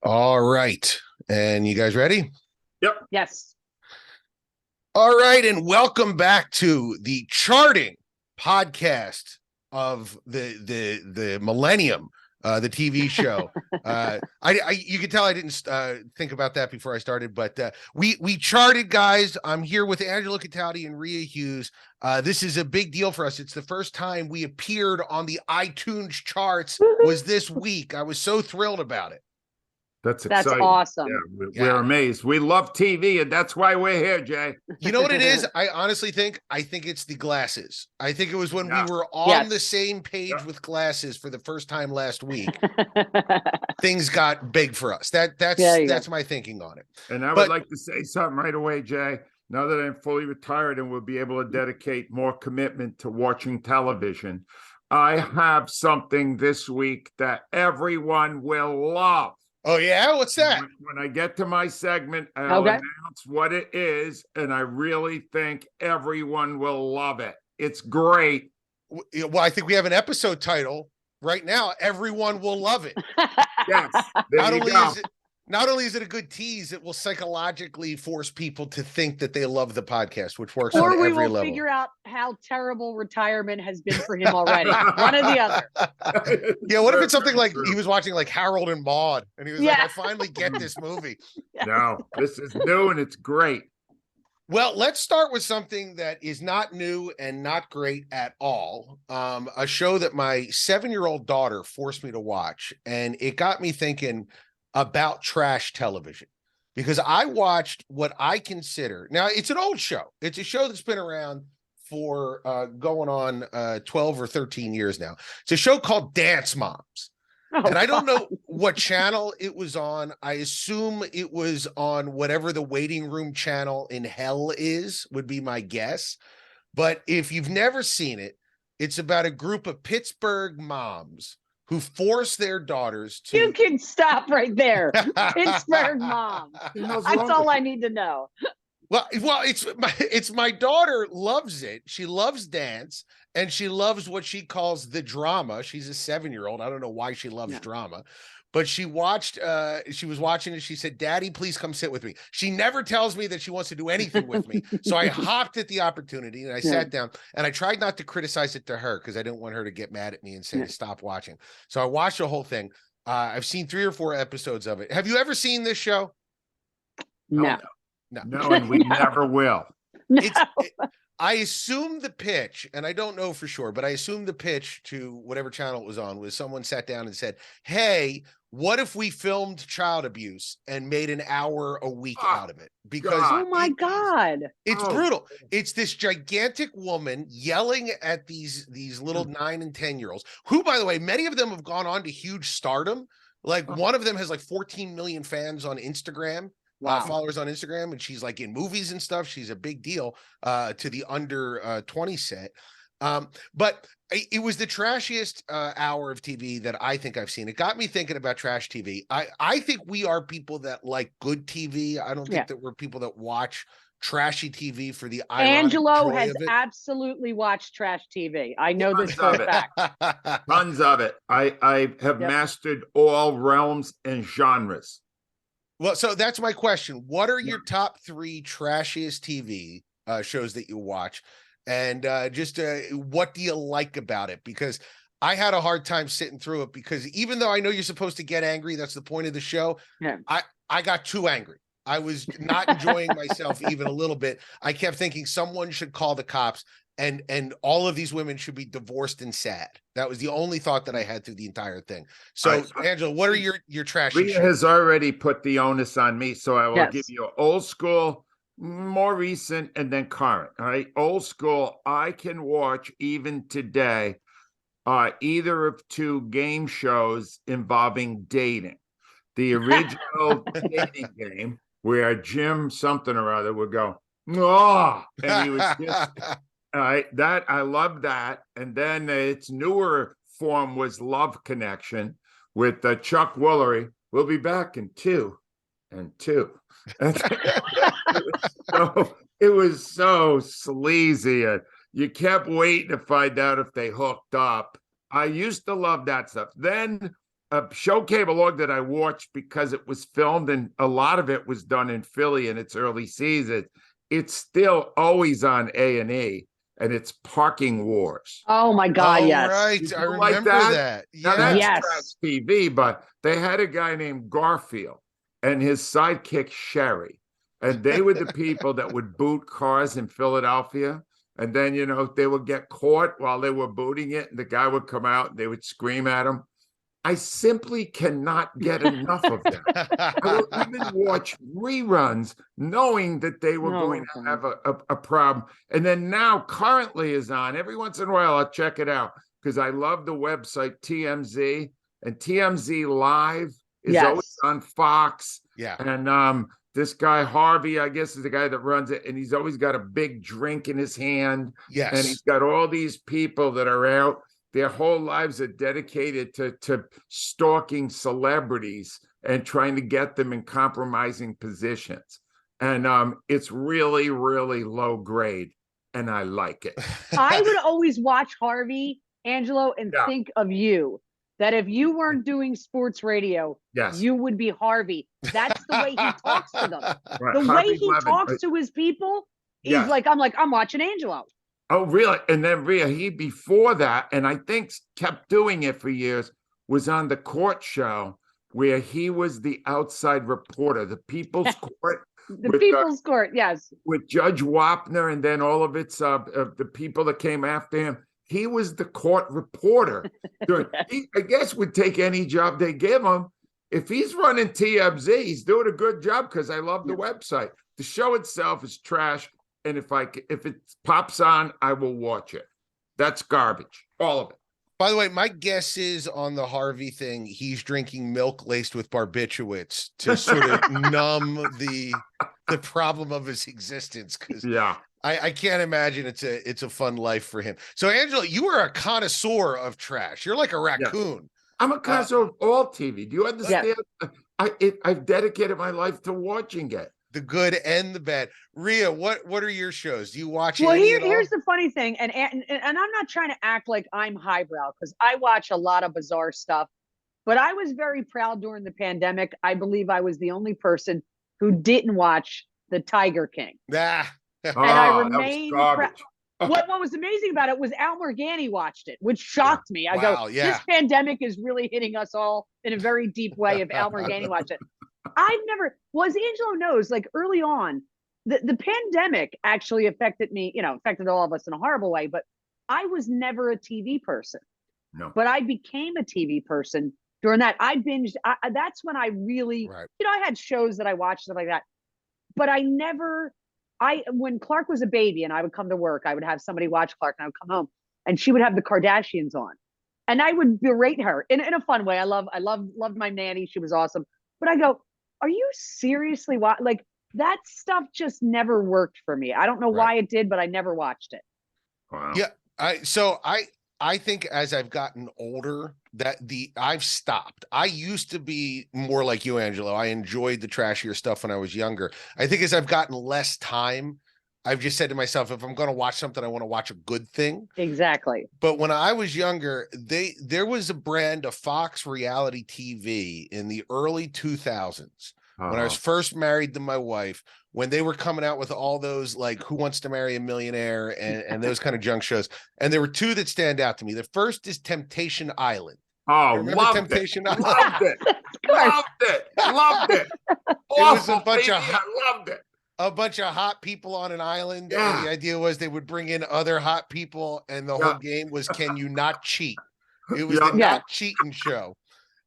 All right. And you guys ready? Yep. Yes. All right. And welcome back to the charting podcast of the Millennium, the TV show. You can tell I didn't think about that before I started, but we charted, guys. I'm here with Angelo and Rhea Hughes. This is a big deal for us. It's the first time we appeared on the iTunes charts was this week. I was so thrilled about it. That's exciting. Awesome. Yeah, we're amazed. We love TV, and that's why we're here, Jay. You know what it is? I honestly think it's the glasses. I think it was when we were on the same page with glasses for the first time last week. Things got big for us. That's my thinking on it. And I would like to say something right away, Jay. Now that I'm fully retired and will be able to dedicate more commitment to watching television, I have something this week that everyone will love. Oh, yeah? What's that? When I get to my segment, I'll announce what it is, and I really think everyone will love it. It's great. Well, I think we have an episode title right now. Everyone will love it. Yes. Not only is it a good tease, it will psychologically force people to think that they love the podcast, which works on every level. Or we will figure out how terrible retirement has been for him already. One or the other. Yeah, what if it's something like he was watching like Harold and Maude, and he was like, I finally get this movie. No, this is new and it's great. Well, let's start with something that is not new and not great at all. A show that my 7-year-old daughter forced me to watch, and it got me thinking about trash television, because I watched what I consider, now it's an old show. It's a show that's been around for going on 12 or 13 years now. It's a show called Dance Moms. And I don't know what channel it was on. I assume it was on whatever the waiting room channel in hell is, would be my guess. But if you've never seen it, it's about a group of Pittsburgh moms who force their daughters to... You can stop right there. Pittsburgh mom. That's all I need to know. Well, it's my daughter loves it. She loves dance, and she loves what she calls the drama. She's a 7-year-old. I don't know why she loves drama, but she was watching it. She said, Daddy, please come sit with me. She never tells me that she wants to do anything with me. So I hopped at the opportunity and I sat down, and I tried not to criticize it to her because I didn't want her to get mad at me and say, stop watching. So I watched the whole thing. I've seen 3 or 4 episodes of it. Have you ever seen this show? No. No, and we never will. No. I assume the pitch, and I don't know for sure, but I assume the pitch to whatever channel it was on was someone sat down and said, hey, what if we filmed child abuse and made an hour a week out of it? Because oh my God, it's brutal. It's this gigantic woman yelling at these little 9 and 10-year-olds, who, by the way, many of them have gone on to huge stardom. Like one of them has like 14 million fans on Instagram. Followers on Instagram, and she's like in movies and stuff. She's a big deal to the under 20 set. But it was the trashiest hour of TV that I think I've seen. It got me thinking about trash TV. I think we are people that like good TV. I don't think that we're people that watch trashy TV for the Angelo has absolutely watched trash TV. I know this for a fact. Tons of it. I have mastered all realms and genres. Well, so that's my question. What are your top 3 trashiest TV shows that you watch? And just what do you like about it? Because I had a hard time sitting through it, because even though I know you're supposed to get angry, that's the point of the show. Yeah. I got too angry. I was not enjoying myself even a little bit. I kept thinking someone should call the cops, and all of these women should be divorced and sad. That was the only thought that I had through the entire thing. So, Angelo, what are your trashy Rhea has already put the onus on me, so I will give you old school, more recent, and then current. All right, old school, I can watch even today either of 2 game shows involving dating. The original dating game, where Jim something or other would go, oh, and he was just... All right, that I love that. And then its newer form was Love Connection with Chuck Woolery. We'll be back in 2 and 2. It was so sleazy. You kept waiting to find out if they hooked up. I used to love that stuff. Then a show came along that I watched because it was filmed and a lot of it was done in Philly in its early season. It's still always on A&E, and it's Parking Wars. Oh my God, Oh, yes. right. I like remember that? that. Now that's Yes. trash TV, but they had a guy named Garfield and his sidekick Sherry, and they were the people that would boot cars in Philadelphia. And then, you know, they would get caught while they were booting it, and the guy would come out and they would scream at him. I simply cannot get enough of them. I will even watch reruns knowing that they were going to have a problem. And then now currently is on. Every once in a while, I'll check it out because I love the website TMZ, and TMZ Live is always on Fox. Yeah. And this guy, Harvey, I guess, is the guy that runs it. And he's always got a big drink in his hand. Yes. And he's got all these people that are out. Their whole lives are dedicated to stalking celebrities and trying to get them in compromising positions. And it's really, really low grade, and I like it. I would always watch Harvey, Angelo, and think of you. That if you weren't doing sports radio, you would be Harvey. That's the way he talks to them. Right. The Harvey way he talks to his people, he's like, I'm watching Angelo. Oh, really? And then Rhea, he before that, and I think kept doing it for years, was on the court show where he was the outside reporter, the People's Court. The People's Court, yes. With Judge Wapner and then all of its the people that came after him. He was the court reporter. He, I guess, would take any job they give him. If he's running TMZ, he's doing a good job because I love the website. The show itself is trash. And if it pops on, I will watch it. That's garbage, all of it. By the way, my guess is on the Harvey thing, he's drinking milk laced with barbiturates to sort of numb the problem of his existence. Because I can't imagine it's a fun life for him. So, Angelo, you are a connoisseur of trash. You're like a raccoon. I'm a connoisseur of all TV. Do you understand? I've dedicated my life to watching it. The good and the bad. Rhea, what are your shows? Do you watch Well, here's the funny thing, and I'm not trying to act like I'm highbrow because I watch a lot of bizarre stuff, but I was very proud during the pandemic. I believe I was the only person who didn't watch The Tiger King. And I remain proud. What was amazing about it was Al Morgani watched it, which shocked me. I go, this pandemic is really hitting us all in a very deep way if Al Morgani watched it. As Angelo knows, like early on, the pandemic actually affected me, affected all of us in a horrible way, but I was never a TV person. No. But I became a TV person during that. I binged. That's when I really, I had shows that I watched, stuff like that. But when Clark was a baby and I would come to work, I would have somebody watch Clark and I would come home and she would have the Kardashians on. And I would berate her in a fun way. I loved my nanny. She was awesome. But I go, are you seriously like that stuff just never worked for me. I don't know why it did, but I never watched it. Wow. Yeah. I think as I've gotten older that I've stopped. I used to be more like you, Angelo. I enjoyed the trashier stuff when I was younger. I think as I've gotten less time, I've just said to myself, if I'm going to watch something, I want to watch a good thing. Exactly. But when I was younger, there was a brand of Fox reality TV in the early 2000s when I was first married to my wife, when they were coming out with all those like Who Wants to Marry a Millionaire and those kind of junk shows. And there were two that stand out to me. The first is Temptation Island. Oh, loved Temptation it. Island? Loved it. Loved it. It was a bunch of I loved it. A bunch of hot people on an island. Yeah. And the idea was they would bring in other hot people. And the whole game was, can you not cheat? It was the not cheating show.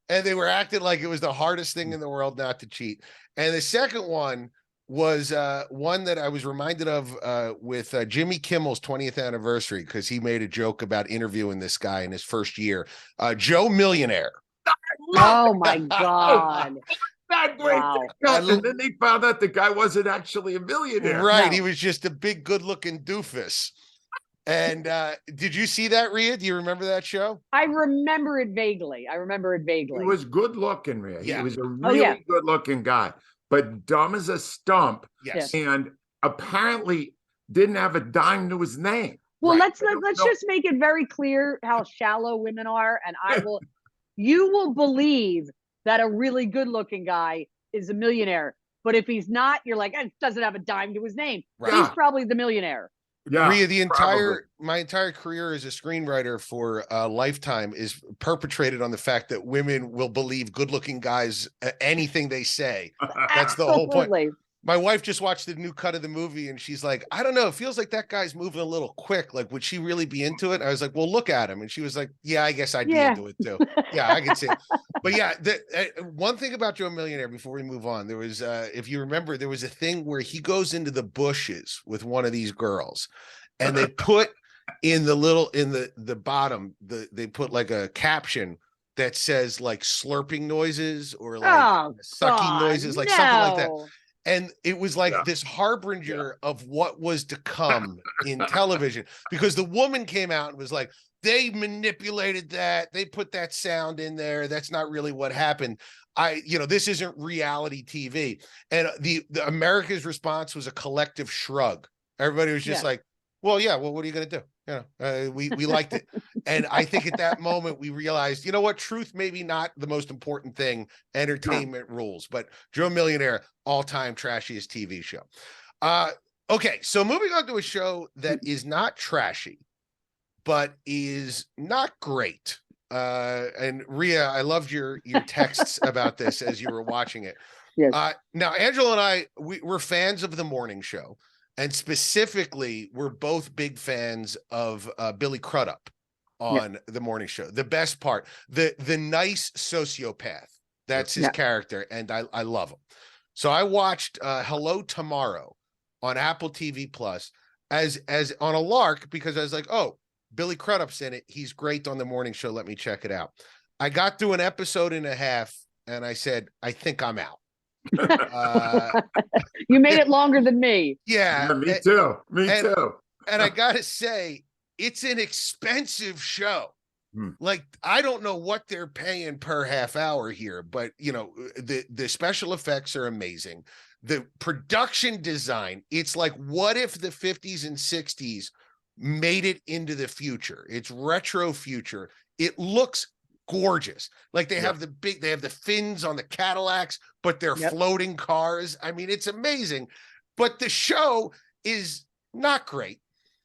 And they were acting like it was the hardest thing in the world not to cheat. And the second one was one that I was reminded of with Jimmy Kimmel's 20th anniversary, because he made a joke about interviewing this guy in his first year. Joe Millionaire. Oh, my God. That great. Wow. And then they found out the guy wasn't actually a millionaire. Right. No. He was just a big, good-looking doofus. And did you see that, Rhea? Do you remember that show? I remember it vaguely. He was good-looking, Rhea. Yeah. He was a really good-looking guy, but dumb as a stump. Yes. And apparently didn't have a dime to his name. Well, let's just make it very clear how shallow women are. And You will believe that a really good looking guy is a millionaire. But if he's not, you're like, it doesn't have a dime to his name. Right. He's probably the millionaire. Yeah, Rhea, my entire career as a screenwriter for Lifetime is perpetrated on the fact that women will believe good-looking guys anything they say. That's the whole point. My wife just watched the new cut of the movie and she's like, I don't know, it feels like that guy's moving a little quick. Like, would she really be into it? I was like, well, look at him. And she was like, yeah, I guess I'd be into it too. Yeah, I can see it. But yeah, one thing about Joe Millionaire before we move on, there was, if you remember, there was a thing where he goes into the bushes with one of these girls and they put in the bottom, they put like a caption that says like slurping noises or like sucking noises, like something like that. And it was like this harbinger of what was to come in television, because the woman came out and was like, they manipulated that. They put that sound in there. That's not really what happened. This isn't reality TV. And the America's response was a collective shrug. Everybody was just like, well, what are you going to do? We liked it. And I think at that moment we realized, you know what, truth maybe not the most important thing, entertainment rules, but Joe Millionaire, all-time trashiest TV show. Okay, so moving on to a show that is not trashy, but is not great. And Rhea, I loved your texts about this as you were watching it. Yes. Now, Angelo and I, we're fans of the morning show. And specifically, we're both big fans of Billy Crudup on the morning show. The best part, the nice sociopath. That's his character, and I love him. So I watched Hello Tomorrow on Apple TV Plus as on a lark, because I was like, oh, Billy Crudup's in it. He's great on the morning show. Let me check it out. I got through an episode and a half, and I said, I think I'm out. You made it longer than me. Yeah, me too. And I gotta say, it's an expensive show. Like, I don't know what they're paying per half hour here, but the special effects are amazing. The production design, it's like, what if the 50s and 60s made it into the future? It's retro future. It looks gorgeous. Like they have the fins on the Cadillacs, but they're floating cars. I mean, it's amazing. But the show is not great.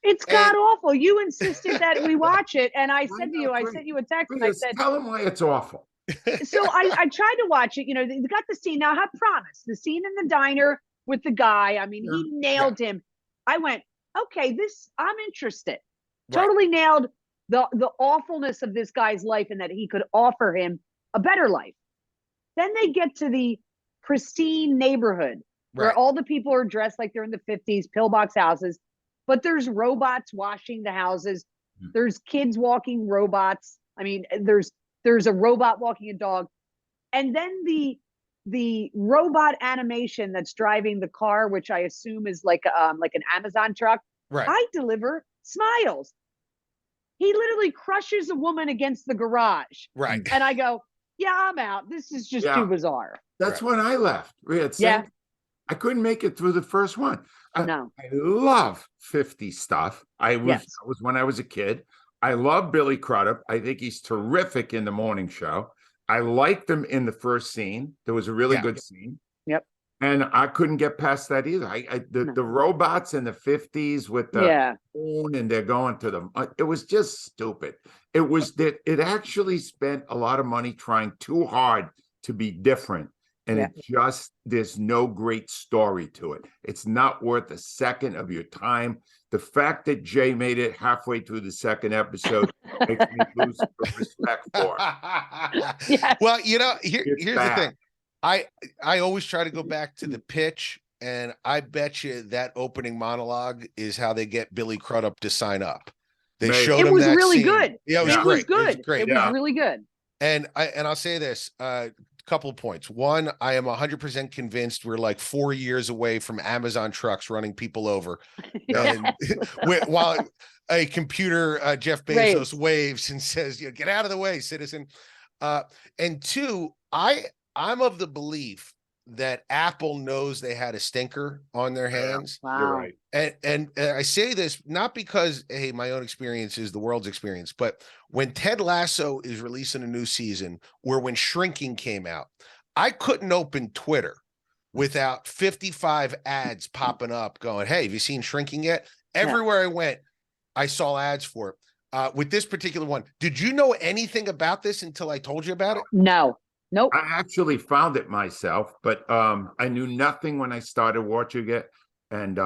It's god awful. You insisted that we watch it, and I said to you, I sent you a text, and I said, tell them why it's awful. So I tried to watch it. They got the scene. Now I promise, the scene in the diner with the guy, I mean, he nailed him. I went, okay, I'm interested. Totally nailed the awfulness of this guy's life, and that he could offer him a better life. Then they get to the pristine neighborhood where all the people are dressed like they're in the 50s, pillbox houses, but there's robots washing the houses. There's kids walking robots. I mean, there's a robot walking a dog. And then the robot animation that's driving the car, which I assume is like an Amazon truck. I deliver smiles. He literally crushes a woman against the garage. And I go, yeah, I'm out. This is just too bizarre. That's when I left. I couldn't make it through the first one. I love 50 stuff. That was when I was a kid. I love Billy Crudup. I think he's terrific in the morning show. I liked him in the first scene. There was a really good scene. And I couldn't get past that either. The robots in the 50s with the phone, and they're going to them. It was just stupid. It was that it actually spent a lot of money trying too hard to be different. And there's no great story to it. It's not worth a second of your time. The fact that Jay made it halfway through the second episode makes me lose respect for it. Well, here's the thing. I always try to go back to the pitch, and I bet you that opening monologue is how they get Billy Crudup to sign up. They showed him that scene. It was really good. Yeah, it was great. It was great. It was really good. And I'll say this, couple of points. One, I am 100% convinced we're like 4 years away from Amazon trucks running people over. And while a computer, Jeff Bezos waves and says, get out of the way, citizen. And two, I'm of the belief that Apple knows they had a stinker on their hands. Wow. You're right. And I say this not because, hey, my own experience is the world's experience, but when Ted Lasso is releasing a new season, or when Shrinking came out, I couldn't open Twitter without 55 ads popping up going, hey, have you seen Shrinking yet? Everywhere I went, I saw ads for it. With this particular one, did you know anything about this until I told you about it? No. Nope. I actually found it myself, but I knew nothing when I started watching it. And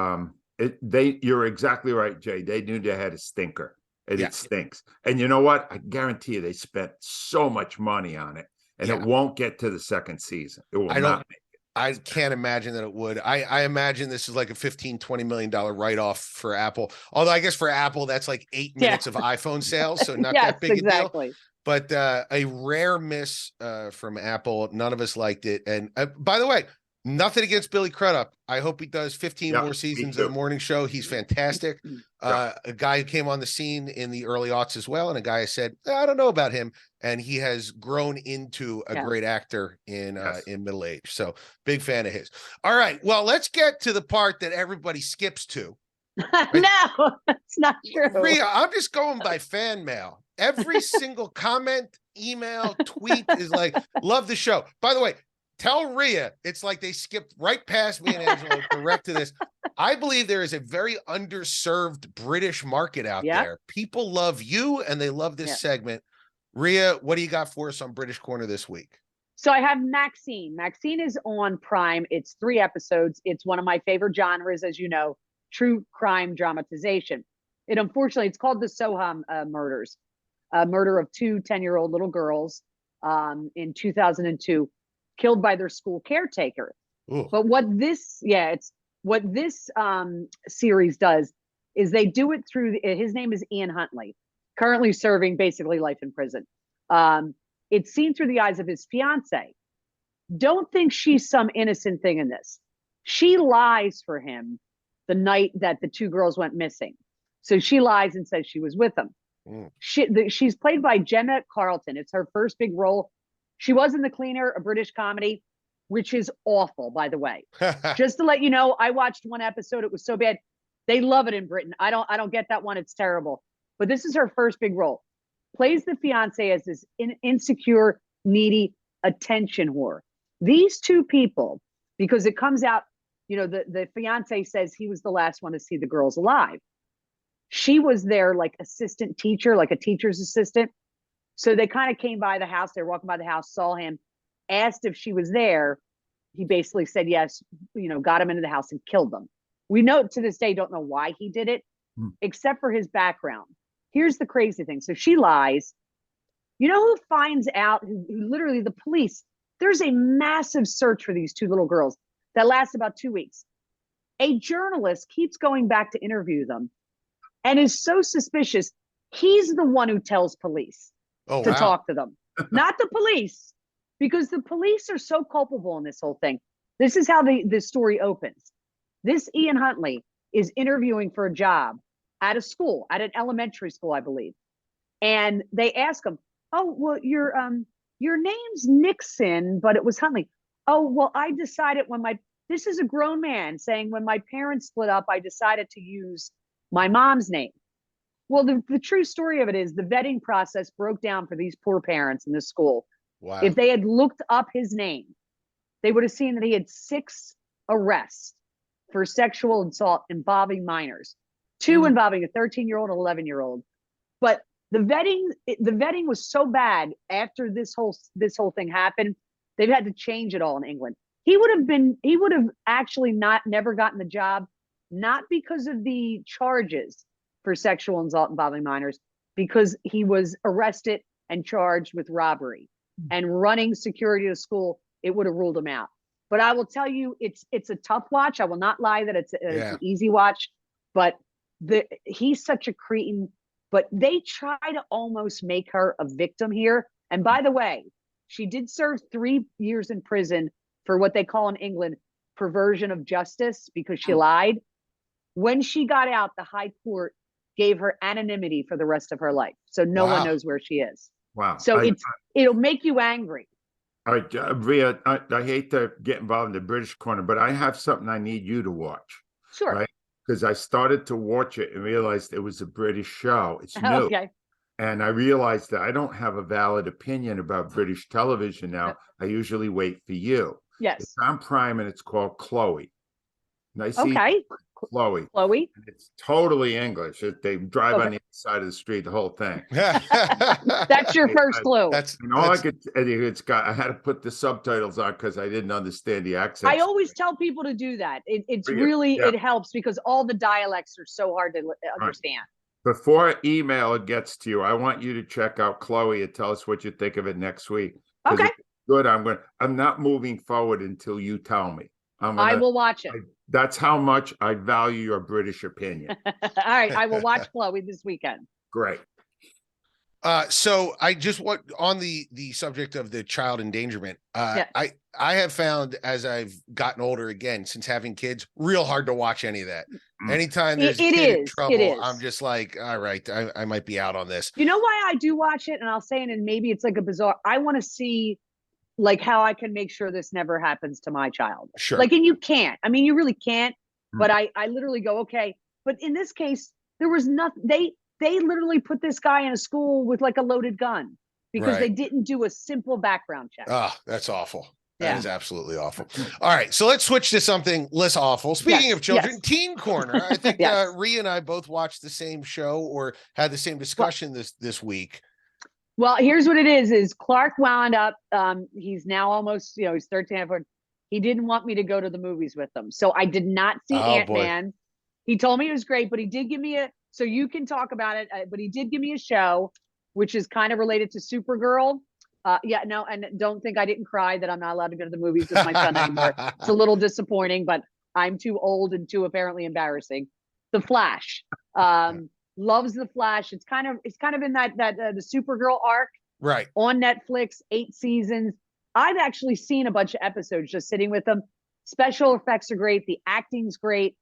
you're exactly right, Jay. They knew they had a stinker. And it stinks. And you know what? I guarantee you they spent so much money on it. And it won't get to the second season. It will not make it. I can't imagine that it would. I imagine this is like a $15-20 million write-off for Apple. Although I guess for Apple, that's like 8 minutes of iPhone sales. So not that big a deal. But a rare miss from Apple. None of us liked it. And by the way, nothing against Billy Crudup. I hope he does 15 more seasons of the morning show. He's fantastic. A guy who came on the scene in the early aughts as well. And a guy said, I don't know about him. And he has grown into a great actor in middle age. So big fan of his. All right. Well, let's get to the part that everybody skips to. No, that's not true. Rhea, I'm just going by fan mail. Every single comment, email, tweet is like, love the show. By the way, tell Rhea, it's like they skipped right past me and Angelo correct to this. I believe there is a very underserved British market out there. People love you and they love this segment. Rhea, what do you got for us on British Corner this week? So I have Maxine. Maxine is on Prime. It's 3 episodes. It's one of my favorite genres, as you know, true crime dramatization. Unfortunately, it's called the Soham murders, a murder of 2 10-year-old little girls in 2002, killed by their school caretaker. Ooh. But what this series does is they do it through, his name is Ian Huntley, currently serving basically life in prison. It's seen through the eyes of his fiance. Don't think she's some innocent thing in this. She lies for him the night that the 2 girls went missing. So she lies and says she was with them. She's played by Gemma Carlton. It's her first big role. She was in The Cleaner, a British comedy, which is awful, by the way. Just to let you know, I watched 1 episode. It was so bad. They love it in Britain. I don't get that one. It's terrible. But this is her first big role. Plays the fiance as this insecure, needy attention whore. These 2 people, because it comes out, the fiance says he was the last one to see the girls alive. She was their like assistant teacher, like a teacher's assistant. So they kind of came by the house. They were walking by the house, saw him, asked if she was there. He basically said yes, got him into the house and killed them. We know to this day, don't know why he did it, except for his background. Here's the crazy thing. So she lies. You know who finds out, who literally the police, there's a massive search for these 2 little girls that lasts about 2 weeks. A journalist keeps going back to interview them and is so suspicious. He's the one who tells police to talk to them, not the police, because the police are so culpable in this whole thing. This is how the story opens. This Ian Huntley is interviewing for a job at a school, at an elementary school, I believe. And they ask him, oh, well, your name's Nixon, but it was Huntley. Oh, well, I decided this is a grown man saying when my parents split up, I decided to use my mom's name. Well, the true story of it is the vetting process broke down for these poor parents in this school. Wow. If they had looked up his name, they would have seen that he had 6 arrests for sexual assault involving minors, 2 involving a 13-year-old and 11-year-old. But the vetting was so bad after this whole thing happened, they've had to change it all in England. He would have actually never gotten the job, not because of the charges for sexual assault involving minors, because he was arrested and charged with robbery and running security to school. It would have ruled him out. But I will tell you, it's a tough watch. I will not lie that it's an easy watch, but he's such a cretin. But they try to almost make her a victim here. And by the way, she did serve 3 years in prison for what they call in England perversion of justice because she lied. When she got out, the High Court gave her anonymity for the rest of her life. So no one knows where she is. Wow. So it'll make you angry. All right, Rhea, I hate to get involved in the British corner, but I have something I need you to watch. Sure. Right? Because I started to watch it and realized it was a British show. It's new. Okay. And I realized that I don't have a valid opinion about British television now. I usually wait for you. Yes. It's on Prime and it's called Chloe. Nice. Okay. Chloe. Chloe. It's totally English. They drive on the side of the street, the whole thing. That's your first clue. I had to put the subtitles on because I didn't understand the accent. I always tell people to do that. It helps because all the dialects are so hard to understand. Right. Before email gets to you, I want you to check out Chloe and tell us what you think of it next week. Okay. Good. I'm not moving forward until you tell me. I will watch it. That's how much I value your British opinion. All right. I will watch Chloe this weekend. Great. So I just want on the subject of the child endangerment. I have found as I've gotten older again, since having kids, real hard to watch any of that. Anytime there's a kid in trouble, I'm just like, all right, I might be out on this. You know why I do watch it? And I'll say it, and maybe it's like a bizarre. I want to see like how I can make sure this never happens to my child. Sure. Like, and you can't. I mean, you really can't. But I literally go, okay. But in this case, there was nothing. They literally put this guy in a school with like a loaded gun because they didn't do a simple background check. Oh, that's awful. That is absolutely awful. All right, so let's switch to something less awful. Speaking of children, Teen Corner. I think Rhea and I both watched the same show or had the same discussion this week. Well, here's what it is Clark wound up. He's now almost, he's 13. He didn't want me to go to the movies with him. So I did not see Ant-Man. He told me it was great, but he did give me so you can talk about it, but he did give me a show, which is kind of related to Supergirl. And don't think I didn't cry that I'm not allowed to go to the movies with my son anymore. It's a little disappointing, but I'm too old and too apparently embarrassing. The Flash. Loves The Flash. It's kind of in that the Supergirl arc. Right. On Netflix, 8 seasons. I've actually seen a bunch of episodes just sitting with them. Special effects are great. The acting's great.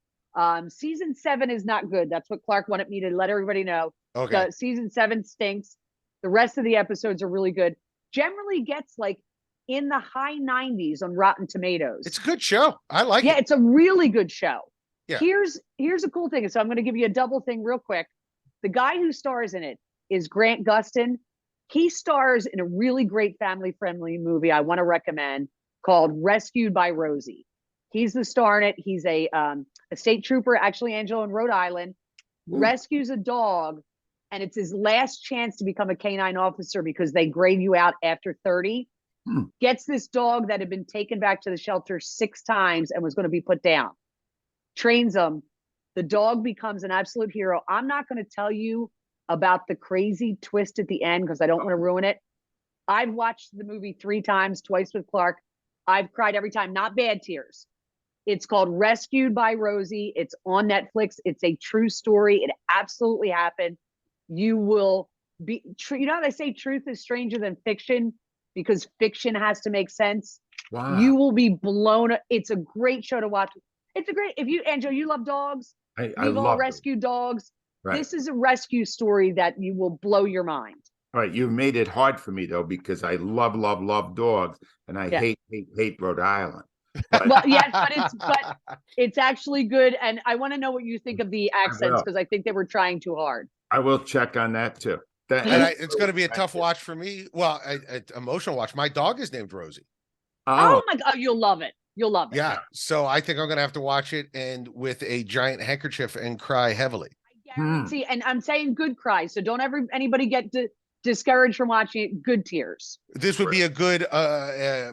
Season 7 is not good. That's what Clark wanted me to let everybody know. Okay. Season 7 stinks. The rest of the episodes are really good. Generally gets like in the high 90s on Rotten Tomatoes. It's a good show. I like it. Yeah, it's a really good show. Yeah. Here's a cool thing. So I'm going to give you a double thing real quick. The guy who stars in it is Grant Gustin. He stars in a really great family-friendly movie I want to recommend called Rescued by Rosie. He's the star in it. He's a state trooper, actually, Angelo, in Rhode Island, rescues a dog, and it's his last chance to become a canine officer because they grade you out after 30. Gets this dog that had been taken back to the shelter 6 times and was going to be put down. Trains him. The dog becomes an absolute hero. I'm not going to tell you about the crazy twist at the end because I don't want to ruin it. I've watched the movie 3 times, twice with Clark. I've cried every time, not bad tears. It's called Rescued by Rosie. It's on Netflix. It's a true story. It absolutely happened. You will be, you know how they say truth is stranger than fiction because fiction has to make sense. Wow. You will be blown. It's a great show to watch. It's a great, Angelo, you love dogs. We've all rescued dogs. Right. This is a rescue story that you will blow your mind. All right. You've made it hard for me though, because I love dogs and I hate Rhode Island. Well, yes, but it's actually good. And I want to know what you think of the accents because I think they were trying too hard. I will check on that too. It's going to be a tough watch for me. Well, an emotional watch. My dog is named Rosie. Oh my God. You'll love it. You'll love it. Yeah. So I think I'm going to have to watch it and with a giant handkerchief and cry heavily. I guarantee. And I'm saying good cry. So don't anybody get discouraged from watching it. Good tears. This would be a good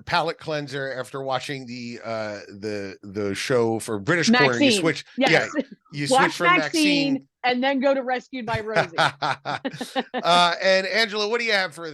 palate cleanser after watching the show for British Corner. You switch. Yes. Yeah, you switch from Maxine and then go to Rescued by Rosie. And Angelo, what do you have for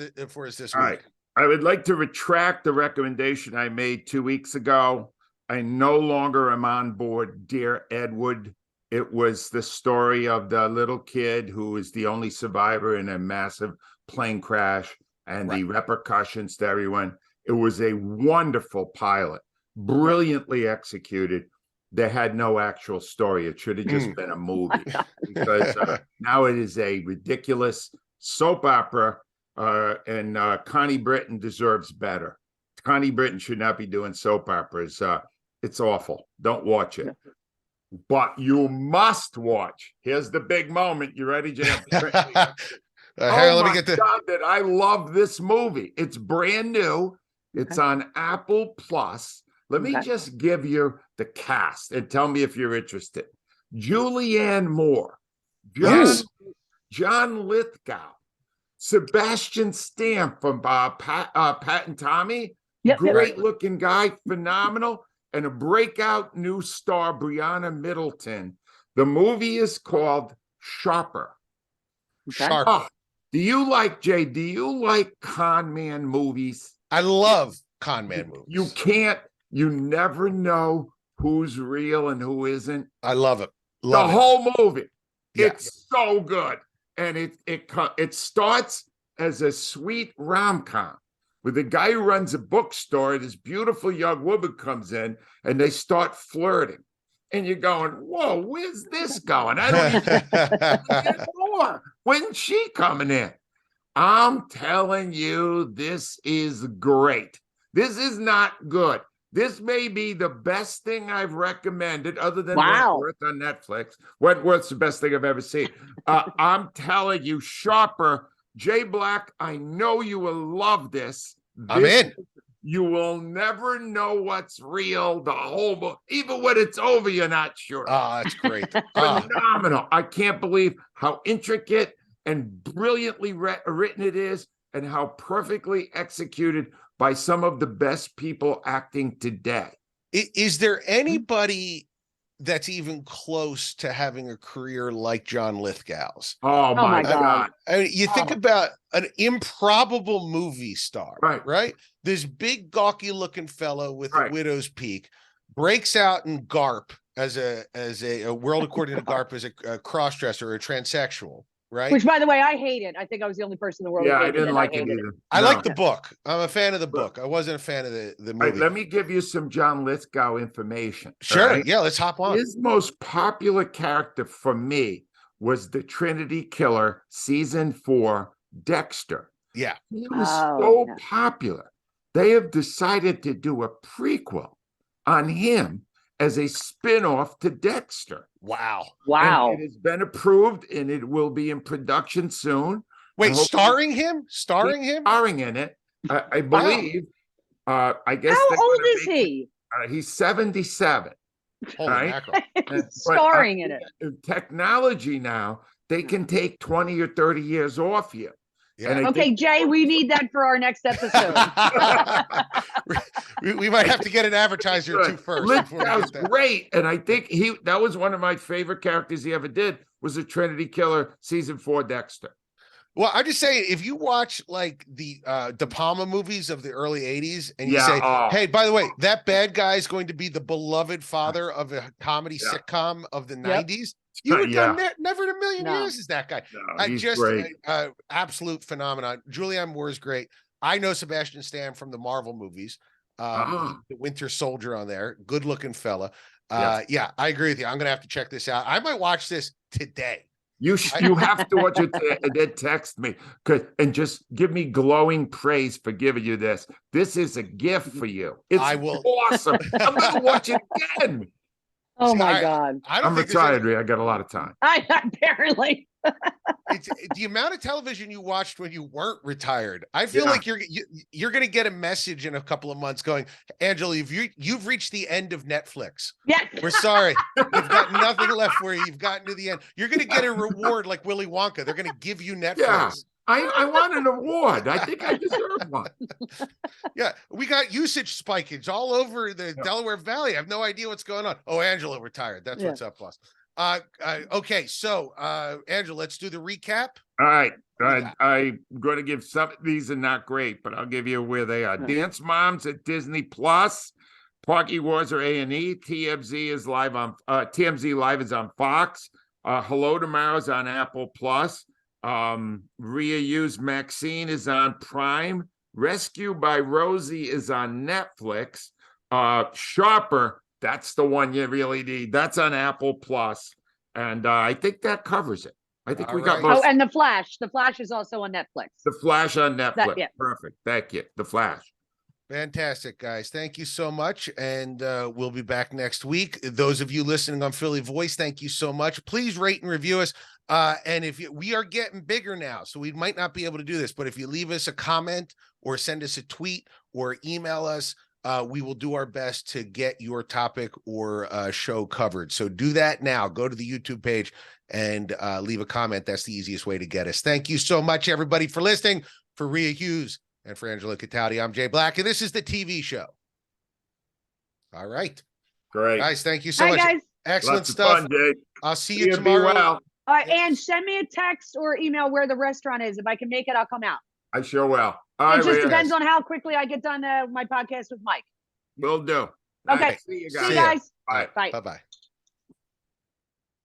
us this week? Right. I would like to retract the recommendation I made 2 weeks ago. I no longer am on board Dear Edward. It was the story of the little kid who is the only survivor in a massive plane crash and the repercussions to everyone. It was a wonderful pilot, brilliantly executed. They had no actual story. It should have just been a movie because now it is a ridiculous soap opera. And Connie Britton deserves better. Connie Britton should not be doing soap operas. It's awful. Don't watch it. But you must watch. Here's the big moment. You ready, Jim? Let me get the. God, that I love this movie. It's brand new. It's on Apple Plus. Let me just give you the cast and tell me if you're interested. Julianne Moore, John Lithgow, Sebastian Stan from Pat and Tommy. Great looking guy, phenomenal, and a breakout new star, Brianna Middleton. The movie is called Sharper. Sharper. Oh, do you like con man movies? I love con man movies. You never know who's real and who isn't. I love it. The whole movie. It's so good. And it starts as a sweet rom-com with a guy who runs a bookstore. This beautiful young woman comes in and they start flirting. And you're going, whoa, where's this going? I don't even get more. When's she coming in? I'm telling you, this is great. This is not good. This may be the best thing I've recommended other than Wentworth on Netflix. Wentworth's the best thing I've ever seen. I'm telling you, Sharper, Jay Black, I know you will love this. I'm in. You will never know what's real. The whole book, even when it's over, you're not sure. Oh, that's great. Phenomenal. I can't believe how intricate and brilliantly written it is and how perfectly executed by some of the best people acting today. Is there anybody that's even close to having a career like John Lithgow's? Oh my God. I mean, you think about an improbable movie star, right? This big gawky looking fellow with a widow's peak breaks out in GARP as a world according to GARP as a cross-dresser or a transsexual. Right. Which, by the way, I hate it. I think I was the only person in the world. Yeah, I didn't like it either. I like the book. I'm a fan of the book. I wasn't a fan of the movie. Right, let me give you some John Lithgow information. Sure. Right? Yeah, let's hop on. His most popular character for me was the Trinity Killer, season 4, Dexter. Yeah. He was so popular. They have decided to do a prequel on him as a spin-off to Dexter. Wow. And it has been approved and it will be in production soon. Wait, starring him? Starring in it. I believe. I guess. How old is he? He's 77. Holy mackerel. Starring in it. Technology now, they can take 20 or 30 years off you. Yeah. Okay, Jay, we need that for our next episode. we might have to get an advertiser or two first. That was great. And I think that was one of my favorite characters he ever did was a Trinity Killer, season 4 Dexter. Well, I'm just saying, if you watch like the De Palma movies of the early 80s and you say, hey, by the way, that bad guy is going to be the beloved father of a comedy sitcom of the 90s. You would go never in a million years is that guy. No, he's great. Absolute phenomenon. Julianne Moore is great. I know Sebastian Stan from the Marvel movies. The Winter Soldier on there. Good looking fella. Yeah, I agree with you. I'm going to have to check this out. I might watch this today. You have to watch it and then text me and just give me glowing praise for giving you this. This is a gift for you. It's awesome. I'm going to watch it again. Oh my God. I'm retired, Rhea. I got a lot of time. Apparently. It's the amount of television you watched when you weren't retired. I feel like you're going to get a message in a couple of months going, Angelo, you've reached the end of Netflix. Yeah. We're sorry. You've got nothing left for you. You've gotten to the end. You're going to get a reward like Willy Wonka. They're going to give you Netflix. Yeah. I want an award. I think I deserve one. Yeah, we got usage spikage all over the Delaware Valley. I have no idea what's going on. Oh, Angelo retired. That's what's up, boss. Okay, so Angelo, let's do the recap. All right. I'm going to give some. These are not great, but I'll give you where they are. Dance Moms at Disney Plus. Parky Wars are A&E. TMZ is live on TMZ Live is on Fox. Hello Tomorrow's on Apple Plus. Rhea Used Maxine is on Prime. Rescue by Rosie is on Netflix. Sharper, that's the one you really need. That's on Apple Plus. And I think that covers it. I think we got most. Oh, and The Flash. The Flash is also on Netflix. The Flash on Netflix. Perfect. Thank you. The Flash. Fantastic, guys. Thank you so much. And we'll be back next week. Those of you listening on Philly Voice, thank you so much. Please rate and review us. And we are getting bigger now, so we might not be able to do this, but if you leave us a comment or send us a tweet or email us, we will do our best to get your topic or show covered. So do that now. Go to the YouTube page and leave a comment. That's the easiest way to get us. Thank you so much, everybody, for listening. For Rhea Hughes and for Angelo Cataldi, I'm Jay Black, and this is the TV show. All right. Great. Guys, thank you so much. Guys. Excellent Lots of stuff. fun, Jay. I'll see you tomorrow. Be well. And send me a text or email where the restaurant is. If I can make it, I'll come out. I sure will. It just depends on how quickly I get done my podcast with Mike. Will do. Okay. Right. See you guys. See you guys. Bye. Bye. Bye-bye.